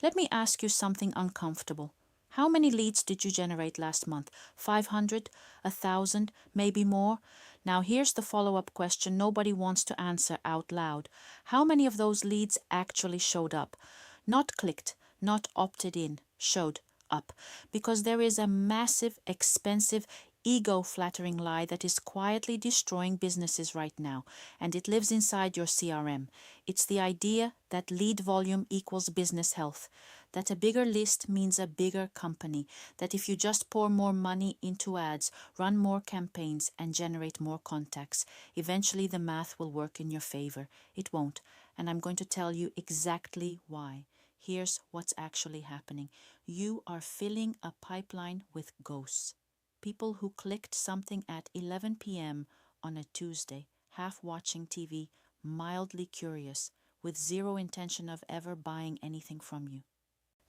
Let me ask you something uncomfortable. How many leads did you generate last month? 500? 1,000? Maybe more? Now here's the follow-up question nobody wants to answer out loud. How many of those leads actually showed up? Not clicked, not opted in, showed up. Because there is a massive, expensive, ego-flattering lie that is quietly destroying businesses right now, and it lives inside your CRM. It's the idea that lead volume equals business health, that a bigger list means a bigger company, that if you just pour more money into ads, run more campaigns, and generate more contacts, eventually the math will work in your favor. It won't, and I'm going to tell you exactly why. Here's what's actually happening. You are filling a pipeline with ghosts. People who clicked something at 11 p.m. on a Tuesday, half watching TV, mildly curious, with zero intention of ever buying anything from you.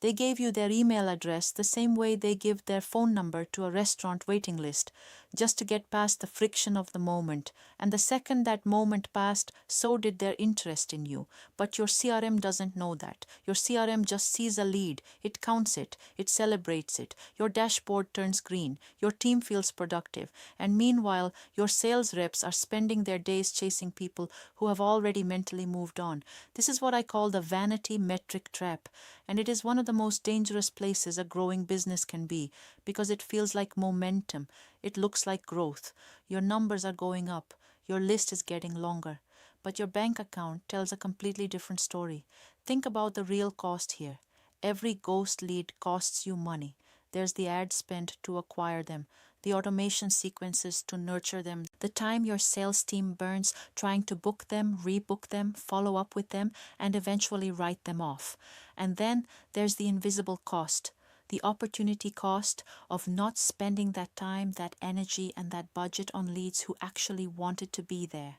They gave you their email address the same way they give their phone number to a restaurant waiting list, just to get past the friction of the moment. And the second that moment passed, so did their interest in you. But your CRM doesn't know that. Your CRM just sees a lead. It counts it. It celebrates it. Your dashboard turns green. Your team feels productive. And meanwhile, your sales reps are spending their days chasing people who have already mentally moved on. This is what I call the vanity metric trap. And it is one of the most dangerous places a growing business can be, because it feels like momentum. It looks like growth. Your numbers are going up. Your list is getting longer. But your bank account tells a completely different story. Think about the real cost here. Every ghost lead costs you money. There's the ad spend to acquire them, the automation sequences to nurture them, the time your sales team burns trying to book them, rebook them, follow up with them, and eventually write them off. And then there's the invisible cost, the opportunity cost of not spending that time, that energy, and that budget on leads who actually wanted to be there.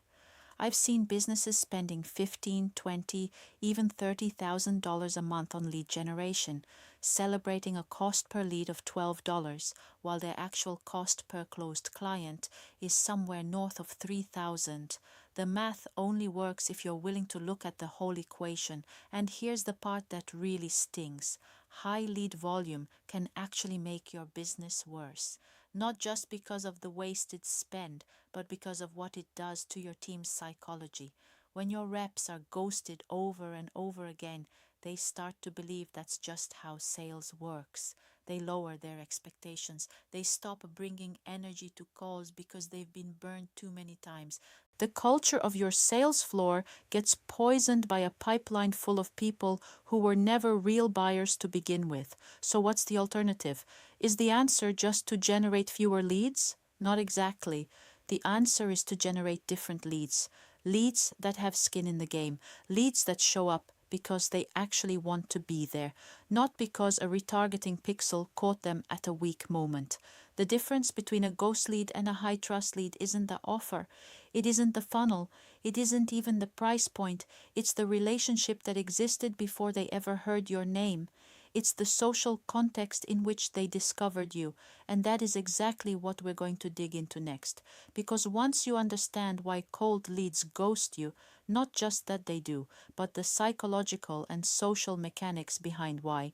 I've seen businesses spending $15,000, $20,000, even $30,000 a month on lead generation, celebrating a cost per lead of $12, while their actual cost per closed client is somewhere north of $3,000. The math only works if you're willing to look at the whole equation, and here's the part that really stings. High lead volume can actually make your business worse. Not just because of the wasted spend, but because of what it does to your team's psychology. When your reps are ghosted over and over again, they start to believe that's just how sales works. They lower their expectations. They stop bringing energy to calls because they've been burned too many times. The culture of your sales floor gets poisoned by a pipeline full of people who were never real buyers to begin with. So what's the alternative? Is the answer just to generate fewer leads? Not exactly. The answer is to generate different leads. Leads that have skin in the game. Leads that show up because they actually want to be there, not because a retargeting pixel caught them at a weak moment. The difference between a ghost lead and a high trust lead isn't the offer, it isn't the funnel, it isn't even the price point, it's the relationship that existed before they ever heard your name. It's the social context in which they discovered you, and that is exactly what we're going to dig into next. Because once you understand why cold leads ghost you, not just that they do, but the psychological and social mechanics behind why,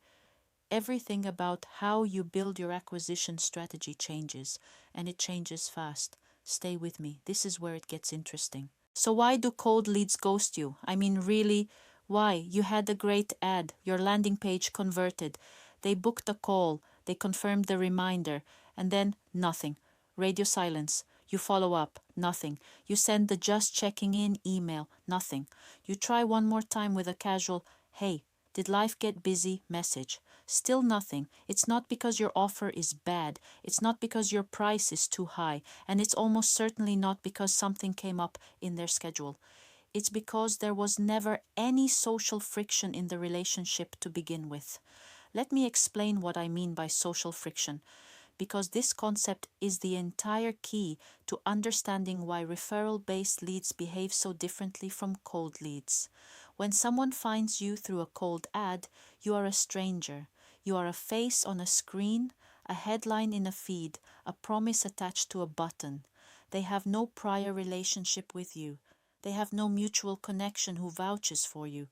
everything about how you build your acquisition strategy changes, and it changes fast. Stay with me, this is where it gets interesting. So why do cold leads ghost you? I mean, really, why? You had a great ad, your landing page converted, they booked a call, they confirmed the reminder, and then nothing. Radio silence. You follow up, nothing. You send the just checking in email, nothing. You try one more time with a casual, hey, did life get busy message? Still nothing. It's not because your offer is bad. It's not because your price is too high. And it's almost certainly not because something came up in their schedule. It's because there was never any social friction in the relationship to begin with. Let me explain what I mean by social friction, because this concept is the entire key to understanding why referral-based leads behave so differently from cold leads. When someone finds you through a cold ad, you are a stranger. You are a face on a screen, a headline in a feed, a promise attached to a button. They have no prior relationship with you. They have no mutual connection who vouches for you.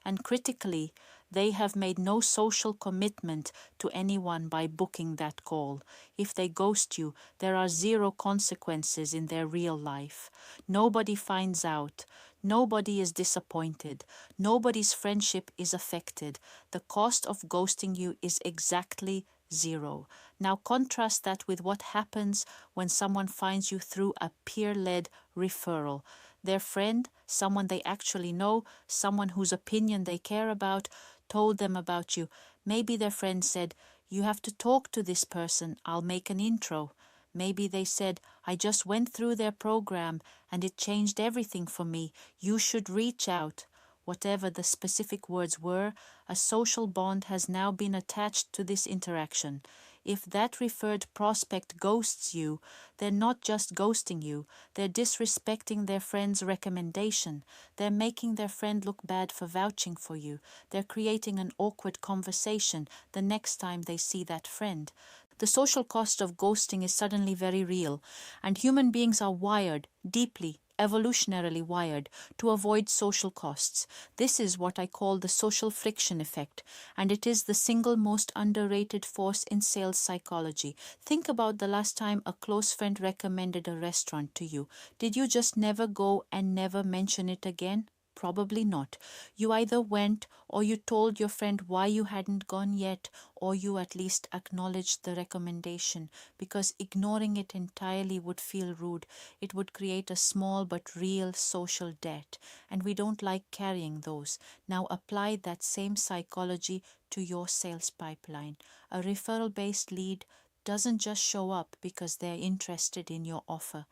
And critically, They have made no social commitment to anyone by booking that call. If they ghost you, there are zero consequences in their real life. Nobody finds out. Nobody is disappointed. Nobody's friendship is affected. The cost of ghosting you is exactly zero. Now contrast that with what happens when someone finds you through a peer-led referral. Their friend, someone they actually know, someone whose opinion they care about, told them about you. Maybe their friend said, "You have to talk to this person, I'll make an intro." Maybe they said, "I just went through their program and it changed everything for me. You should reach out." Whatever the specific words were, a social bond has now been attached to this interaction. If that referred prospect ghosts you, they're not just ghosting you, they're disrespecting their friend's recommendation. They're making their friend look bad for vouching for you. They're creating an awkward conversation the next time they see that friend. The social cost of ghosting is suddenly very real, and human beings are wired, deeply, evolutionarily wired, to avoid social costs. This is what I call the social friction effect, and it is the single most underrated force in sales psychology. Think about the last time a close friend recommended a restaurant to you. Did you just never go and never mention it again? Probably not. You either went, or you told your friend why you hadn't gone yet, or you at least acknowledged the recommendation, because ignoring it entirely would feel rude. It would create a small but real social debt, and we don't like carrying those. Now apply that same psychology to your sales pipeline. A referral-based lead doesn't just show up because they're interested in your offer.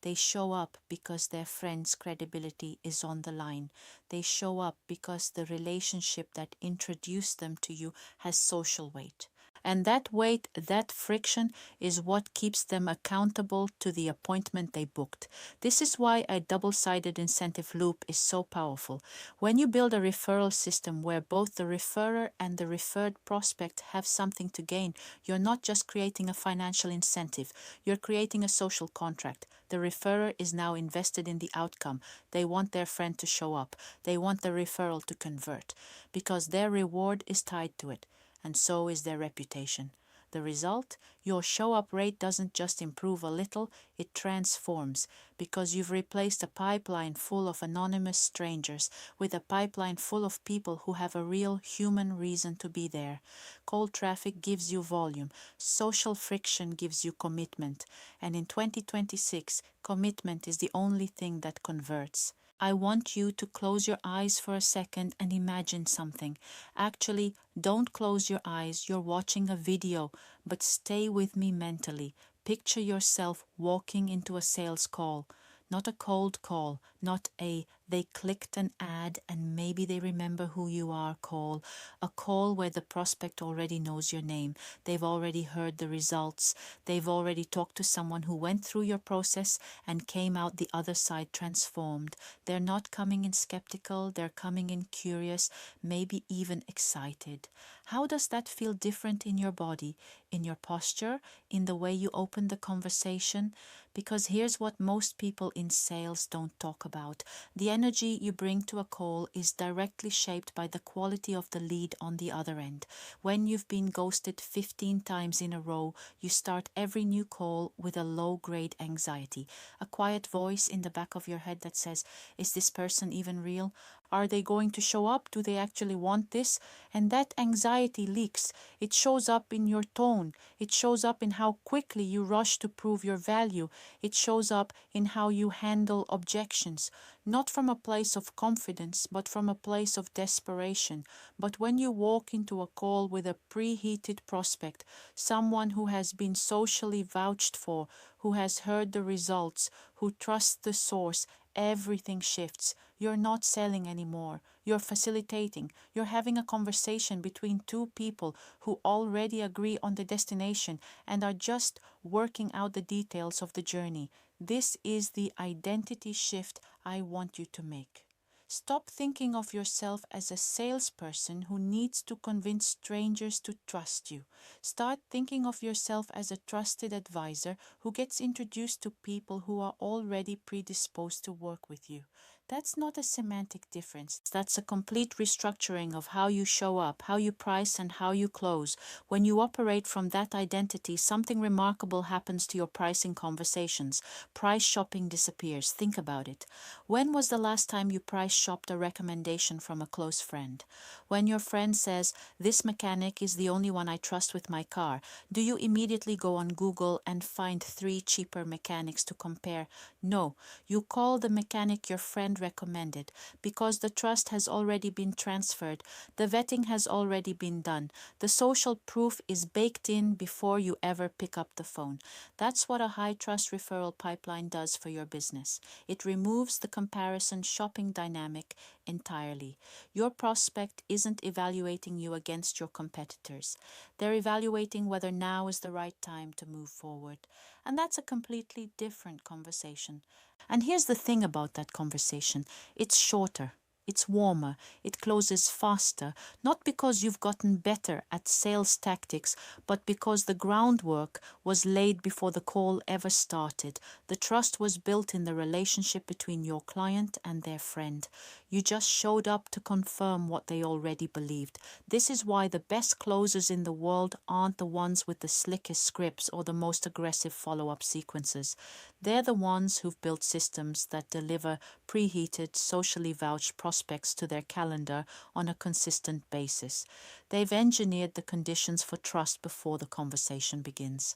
They show up because their friend's credibility is on the line. They show up because the relationship that introduced them to you has social weight. And that weight, that friction, is what keeps them accountable to the appointment they booked. This is why a double-sided incentive loop is so powerful. When you build a referral system where both the referrer and the referred prospect have something to gain, you're not just creating a financial incentive, you're creating a social contract. The referrer is now invested in the outcome. They want their friend to show up. They want the referral to convert, because their reward is tied to it, and so is their reputation. The result? Your show-up rate doesn't just improve a little, it transforms, because you've replaced a pipeline full of anonymous strangers with a pipeline full of people who have a real human reason to be there. Cold traffic gives you volume, social friction gives you commitment, and in 2026, commitment is the only thing that converts. I want you to close your eyes for a second and imagine something. Actually, don't close your eyes, you're watching a video, but stay with me mentally. Picture yourself walking into a sales call. Not a cold call, not a "they clicked an ad and maybe they remember who you are" call. A call where the prospect already knows your name. They've already heard the results. They've already talked to someone who went through your process and came out the other side transformed. They're not coming in skeptical, they're coming in curious, maybe even excited. How does that feel different in your body, in your posture, in the way you open the conversation? Because here's what most people in sales don't talk about. The energy you bring to a call is directly shaped by the quality of the lead on the other end. When you've been ghosted 15 times in a row, you start every new call with a low-grade anxiety, a quiet voice in the back of your head that says, "Is this person even real? Are they going to show up? Do they actually want this?" And that anxiety leaks. It shows up in your tone. It shows up in how quickly you rush to prove your value. It shows up in how you handle objections, not from a place of confidence, but from a place of desperation. But when you walk into a call with a preheated prospect, someone who has been socially vouched for, who has heard the results, who trusts the source, everything shifts. You're not selling anymore. You're facilitating. You're having a conversation between two people who already agree on the destination and are just working out the details of the journey. This is the identity shift I want you to make. Stop thinking of yourself as a salesperson who needs to convince strangers to trust you. Start thinking of yourself as a trusted advisor who gets introduced to people who are already predisposed to work with you. That's not a semantic difference. That's a complete restructuring of how you show up, how you price, and how you close. When you operate from that identity, something remarkable happens to your pricing conversations. Price shopping disappears. Think about it. When was the last time you price shopped a recommendation from a close friend? When your friend says, "This mechanic is the only one I trust with my car," do you immediately go on Google and find 3 cheaper mechanics to compare? No, you call the mechanic your friend recommended because the trust has already been transferred, the vetting has already been done, the social proof is baked in before you ever pick up the phone. That's what a high trust referral pipeline does for your business. It removes the comparison shopping dynamic entirely. Your prospect isn't evaluating you against your competitors. They're evaluating whether now is the right time to move forward. And that's a completely different conversation. And here's the thing about that conversation: it's shorter, it's warmer, it closes faster, not because you've gotten better at sales tactics, but because the groundwork was laid before the call ever started. The trust was built in the relationship between your client and their friend. You just showed up to confirm what they already believed. This is why the best closers in the world aren't the ones with the slickest scripts or the most aggressive follow-up sequences. They're the ones who've built systems that deliver preheated, socially vouched prospects to their calendar on a consistent basis. They've engineered the conditions for trust before the conversation begins.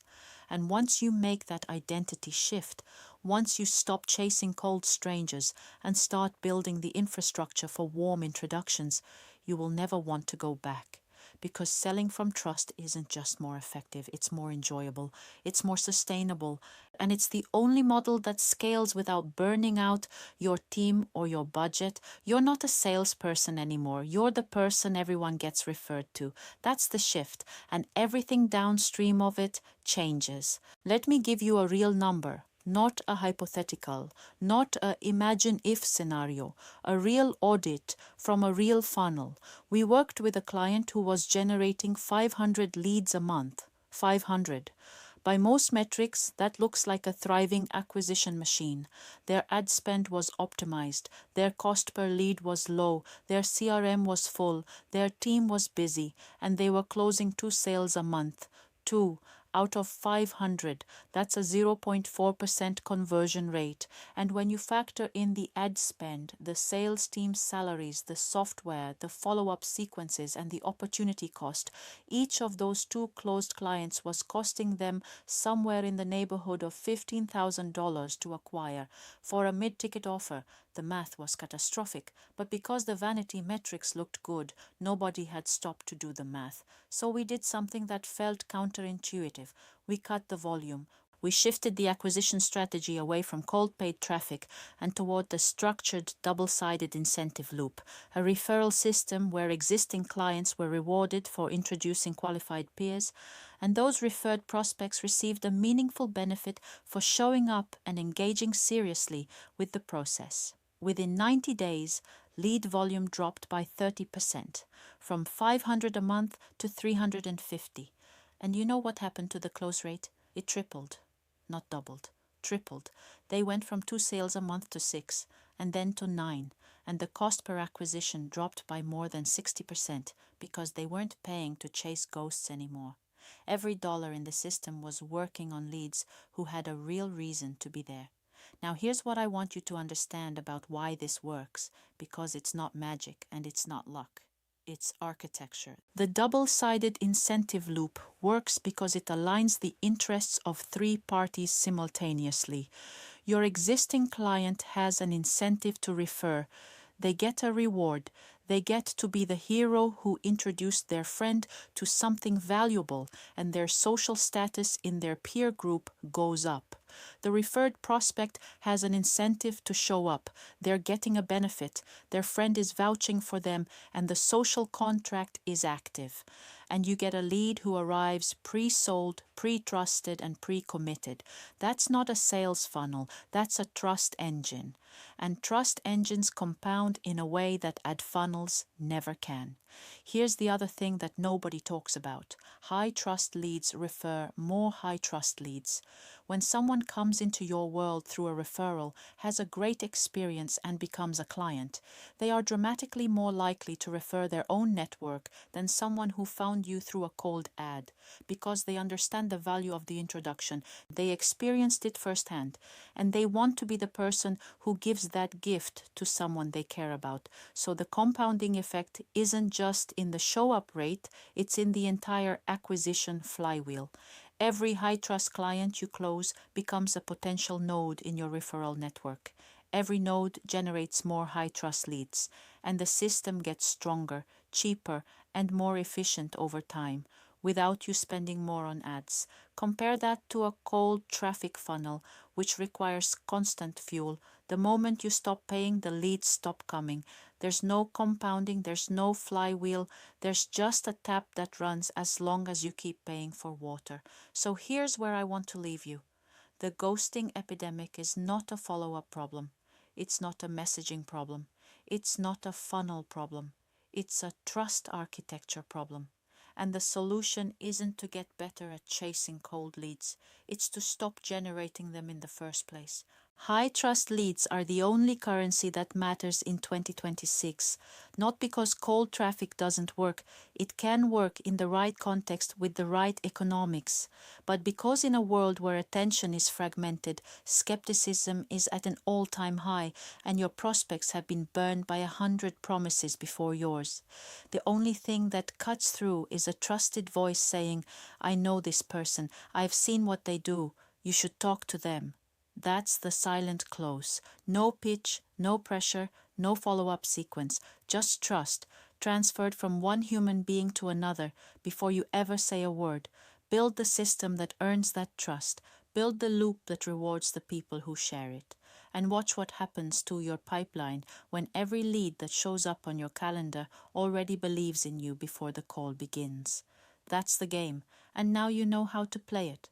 And once you make that identity shift, once you stop chasing cold strangers and start building the infrastructure for warm introductions, you will never want to go back. Because selling from trust isn't just more effective, it's more enjoyable, it's more sustainable, and it's the only model that scales without burning out your team or your budget. You're not a salesperson anymore. You're the person everyone gets referred to. That's the shift, and everything downstream of it changes. Let me give you a real number. Not a hypothetical, not a imagine if scenario, a real audit from a real funnel. We worked with a client who was generating 500 leads a month. 500. By most metrics, that looks like a thriving acquisition machine. Their ad spend was optimized, their cost per lead was low, their CRM was full, their team was busy, and they were closing 2 sales a month. 2 out of 500. That's a 0.4% conversion rate. And when you factor in the ad spend, the sales team's salaries, the software, the follow-up sequences, and the opportunity cost, each of those 2 closed clients was costing them somewhere in the neighborhood of $15,000 to acquire. For a mid-ticket offer, the math was catastrophic, but because the vanity metrics looked good, nobody had stopped to do the math. So we did something that felt counterintuitive. We cut the volume. We shifted the acquisition strategy away from cold paid traffic and toward the structured double-sided incentive loop, a referral system where existing clients were rewarded for introducing qualified peers, and those referred prospects received a meaningful benefit for showing up and engaging seriously with the process. Within 90 days, lead volume dropped by 30%, from 500 a month to 350. And you know what happened to the close rate? It tripled. Not doubled. Tripled. They went from 2 sales a month to 6, and then to 9, and the cost per acquisition dropped by more than 60% because they weren't paying to chase ghosts anymore. Every dollar in the system was working on leads who had a real reason to be there. Now here's what I want you to understand about why this works, because it's not magic and it's not luck. It's architecture. The double-sided incentive loop works because it aligns the interests of 3 parties simultaneously. Your existing client has an incentive to refer. They get a reward. They get to be the hero who introduced their friend to something valuable, and their social status in their peer group goes up. The referred prospect has an incentive to show up. They're getting a benefit. Their friend is vouching for them, and the social contract is active. And you get a lead who arrives pre-sold, pre-trusted, and pre-committed. That's not a sales funnel. That's a trust engine. And trust engines compound in a way that ad funnels never can. Here's the other thing that nobody talks about. High trust leads refer more high trust leads. When someone comes into your world through a referral, has a great experience and becomes a client, they are dramatically more likely to refer their own network than someone who found you through a cold ad, because they understand the value of the introduction, they experienced it firsthand, and they want to be the person who gives that gift to someone they care about. So the compounding effect isn't just in the show-up rate, it's in the entire acquisition flywheel. Every high-trust client you close becomes a potential node in your referral network. Every node generates more high-trust leads, and the system gets stronger, cheaper, and more efficient over time, without you spending more on ads. Compare that to a cold traffic funnel, which requires constant fuel. The moment you stop paying, the leads stop coming. There's no compounding, there's no flywheel, there's just a tap that runs as long as you keep paying for water. So here's where I want to leave you. The ghosting epidemic is not a follow-up problem. It's not a messaging problem. It's not a funnel problem. It's a trust architecture problem. And the solution isn't to get better at chasing cold leads. It's to stop generating them in the first place. High trust leads are the only currency that matters in 2026. Not because cold traffic doesn't work. It can work in the right context with the right economics. But because in a world where attention is fragmented, skepticism is at an all-time high, and your prospects have been burned by 100 promises before yours. The only thing that cuts through is a trusted voice saying, I know this person, I've seen what they do, you should talk to them. That's the silent close. No pitch, no pressure, no follow-up sequence, just trust, transferred from one human being to another before you ever say a word. Build the system that earns that trust. Build the loop that rewards the people who share it. And watch what happens to your pipeline when every lead that shows up on your calendar already believes in you before the call begins. That's the game, and now you know how to play it.